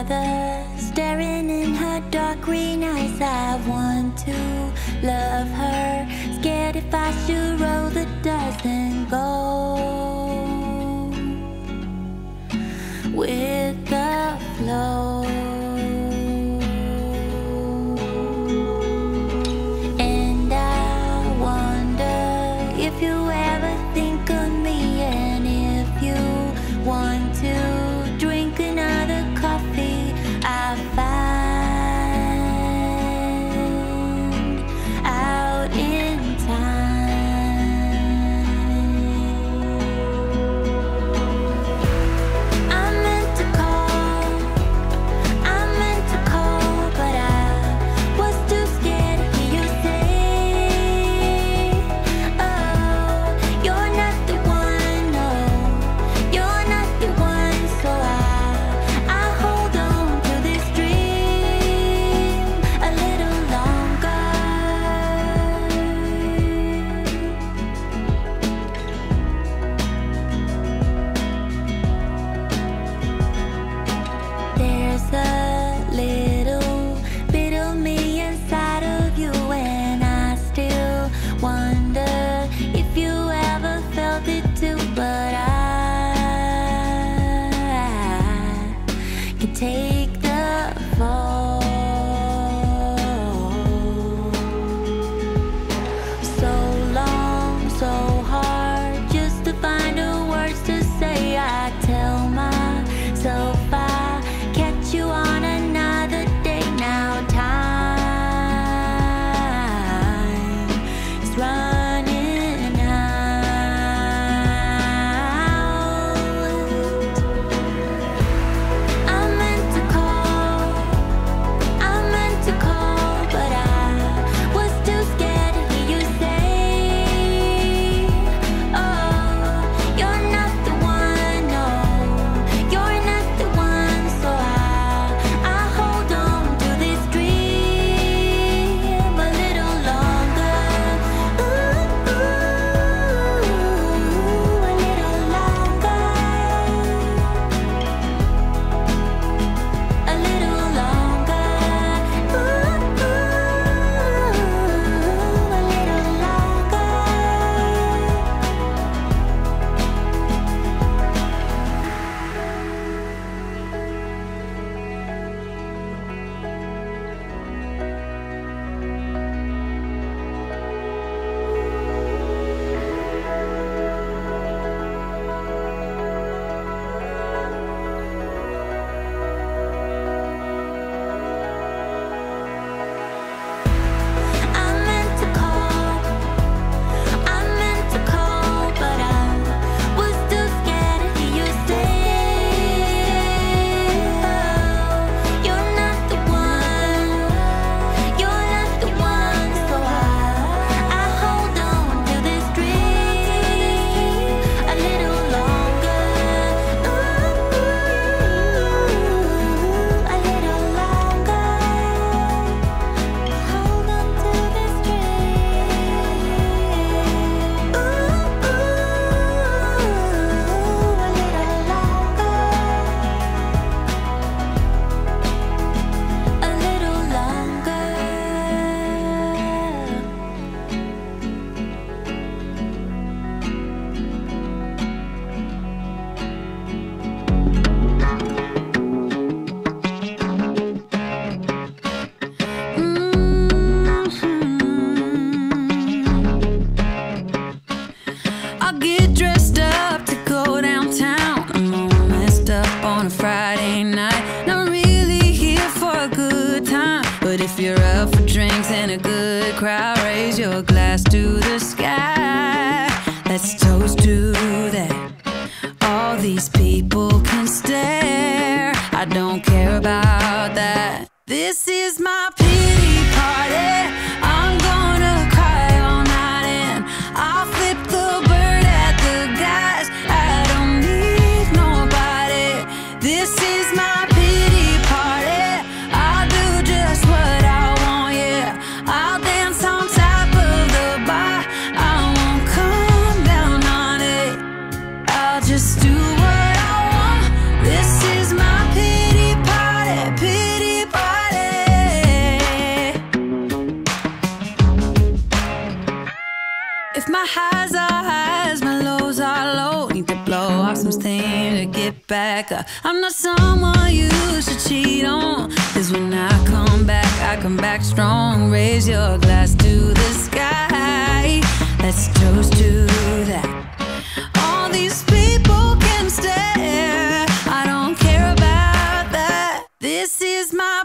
another, staring in her dark green eyes. I want to love her, scared if I should roll the dice and go with the flow. And I wonder if you ever think of me, and if you want to drink another coffee I find out in time. I meant to call, but I was too scared to hear you say, oh, you're not the one, no, you're not the one. So I hold on to this dream a little longer. There's a little bit of me inside of you, and I still wonder if you ever felt it too. But I can take the fall. So long, so hard, just to find the words to say. I tell myself I catch you on another day. Now time is running out. I meant to call, but I was too scared to hear you say, oh, you're not the one, no, you're not the one. So I hold on to this dream a little longer. Ooh, a little longer. A little longer. Ooh, a little longer. I meant to call, but I was too scared to hear you say, oh, you're not the one, you're not the one. So I hold on to this dream a little longer. Ooh, a little longer. Hold on to this dream. Ooh, a little longer. A little longer. I get dressed up to go downtown. I'm all messed up on a Friday night. Not really here for a good time, but if you're up for drinks and a good crowd, raise your glass to the sky. Let's toast to that. All these people can stare. I don't care about that. This is my pity party. I'm gonna cry all night, and I'll flip the bird at the guys. I don't need nobody. This is my pity party. I'll do just what I want, yeah. I'll dance on top of the bar. I won't come down on it. I'll just do what I want. This is my pity party. back. I'm not someone you should cheat on, 'cause when I come back strong. Raise your glass to the sky, let's toast to that. All these people can stare, I don't care about that. This is my